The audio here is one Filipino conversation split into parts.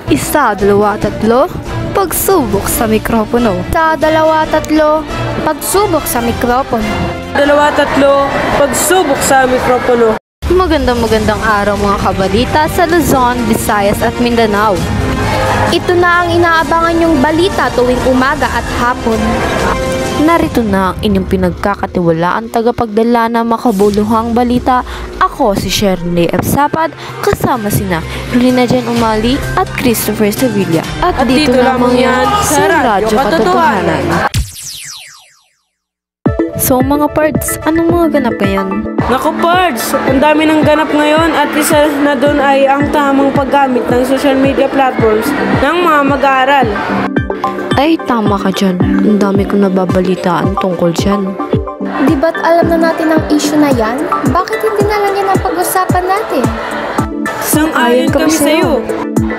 Isa, dalawa, tatlo, pagsubok sa mikropono. Isa, dalawa, tatlo, pagsubok sa mikropono. Dalawa, tatlo, pagsubok sa mikropono. Magandang araw mga kabalita sa Luzon, Visayas at Mindanao. Ito na ang inaabangan niyong balita tuwing umaga at hapon. Narito na ang inyong pinagkakatiwalaan tagapagdala ng makabuluhang balita. Ako si Shirley F. Sapad, kasama sina Rina Jen Umali at Christopher Sevilla. At dito lamang yan sa Radyo Katotohanan. So mga pards, anong mga ganap ngayon? Naku pards, ang dami ng ganap ngayon at isa na doon ay ang tamang paggamit ng social media platforms ng mga mag-aaral. Ay, tama ka dyan. Ang dami kong nababalitaan tungkol dyan. Di ba't alam na natin ang issue na yan? Bakit hindi na lang yan ang pag-usapan natin? Sang-ayon kami sa'yo.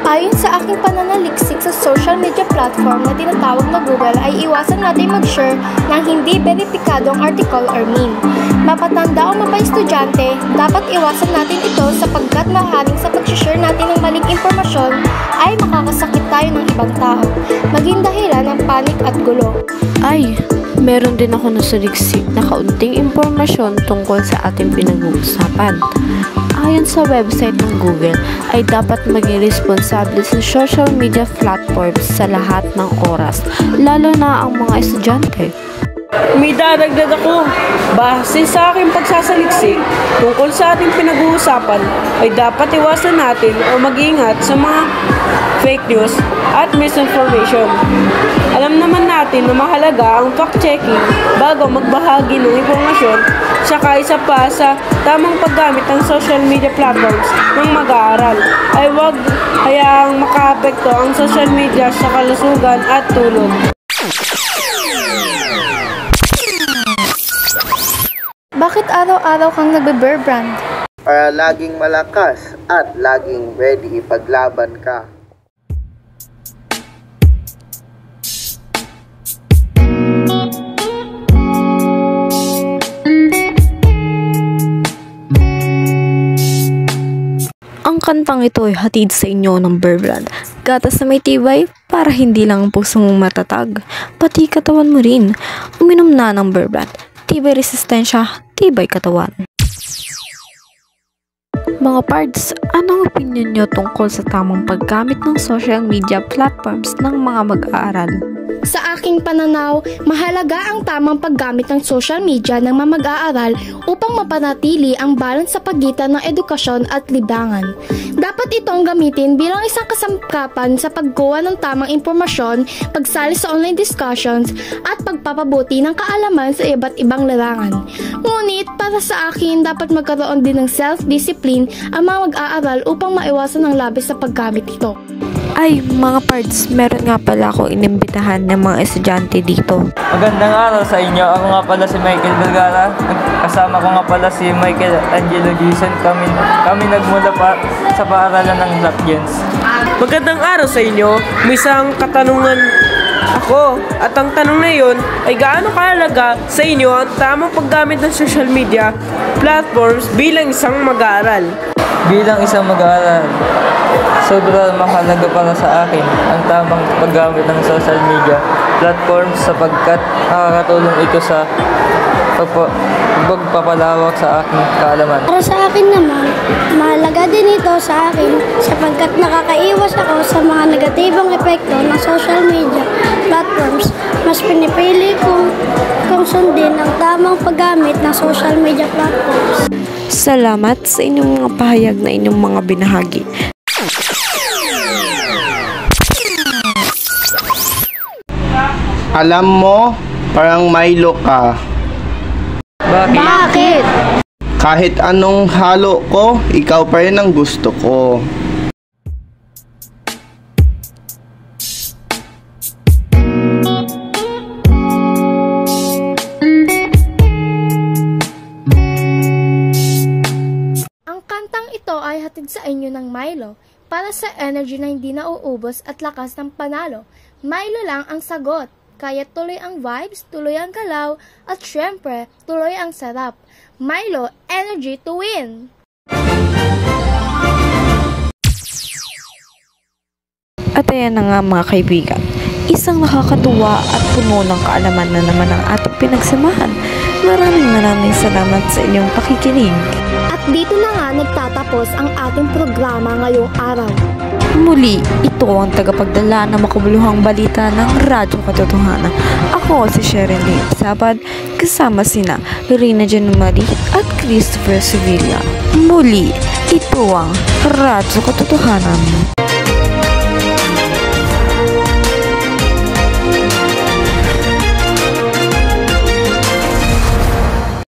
Ayon sa aking pananaliksik sa social media platform na tinatawag na Google ay iwasan natin mag-share ng hindi beripikadong article or meme. Mapatanda o mapa-estudyante, dapat iwasan natin ito sapagkat maaaring sa pag-share natin ng maling impormasyon ay makakasakit tayo ng ibang tao, maging dahilan ng panik at gulo. Ay, meron din ako nasaliksik na kaunting impormasyon tungkol sa ating pinag-uusapan. Ayon sa website ng Google, ay dapat maging responsable sa social media platforms sa lahat ng oras, lalo na ang mga estudyante. May dadagdag ako. Base sa aking pagsasaliksik tungkol sa ating pinag-uusapan ay dapat iwasan natin o mag-ingat sa mga fake news at misinformation. Alam naman natin na mahalaga ang fact-checking bago magbahagi ng impormasyon, saka isa pa sa tamang paggamit ng social media platforms ng mag-aaral ay huwag hayaang makaapekto ang social media sa kalusugan at tulog. Bakit araw-araw kang nagbe-bear brand? Para laging malakas at laging ready ipaglaban ka. Ang kantang ito ay hatid sa inyo ng Bear Brand. Gatas na may tibay para hindi lang ang puso mong matatag, pati katawan mo rin. Uminom na ng Bear Brand. Tibay resistensya, tibay katawan. Mga pards, anong opinion nyo tungkol sa tamang paggamit ng social media platforms ng mga mag-aaral? Sa aking pananaw, mahalaga ang tamang paggamit ng social media ng mga mag-aaral upang mapanatili ang balance sa pagitan ng edukasyon at libangan. Dapat itong gamitin bilang isang kasangkapan sa pagkuha ng tamang impormasyon, pagsali sa online discussions, at pagpapabuti ng kaalaman sa iba't ibang larangan. Ngunit, para sa akin, dapat magkaroon din ng self-discipline ang mga mag-aaral upang maiwasan ang labis sa paggamit ito. Ay, mga pards, meron nga pala akong inimbitahan ng mga estudyante dito. Magandang araw sa inyo. Ako nga pala si Michael Vergara. Kasama ko nga pala si Michael Angelo Jason. Kami nagmula pa sa paaralan ng Lapjens. Magandang araw sa inyo. May isang katanungan ako. At ang tanong na yun ay gaano kahalaga sa inyo ang tamang paggamit ng social media platforms bilang isang mag-aaral? Bilang isang mag-aaral, sobrang mahalaga para sa akin ang tamang paggamit ng social media platforms sapagkat nakakatulong ito sa pagpapalawak sa aking kaalaman. Para sa akin naman, mahalaga din ito sa akin sapagkat nakakaiwas ako sa mga negatibong epekto ng social media platforms. Mas pinipili kong sundin ang tamang paggamit ng social media platforms. Salamat sa inyong mga pahayag na inyong mga binahagi. Alam mo, parang Milo ka. Bakit? Kahit anong halo ko, ikaw pa rin ang gusto ko. Ang kantang ito ay hatid sa inyo ng Milo para sa energy na hindi nauubos at lakas ng panalo. Milo lang ang sagot. kaya tuloy ang vibes, tuloy ang galaw, at syempre, tuloy ang sarap. Milo, energy to win! At ayan na nga mga kaibigan, isang nakakatuwa at puno ng kaalaman na naman ang ating pinagsamahan. Maraming salamat sa inyong pakikinig. At dito na nga nagtatapos ang ating programa ngayong araw. Muli, ito ang tagapagdala ng makabuluhang balita ng Radyo Katotohanan. Ako si Sharon Lee Sabad, kasama sina Rina Janumari at Christopher Sevilla. Muli, ito ang Radyo Katotohanan.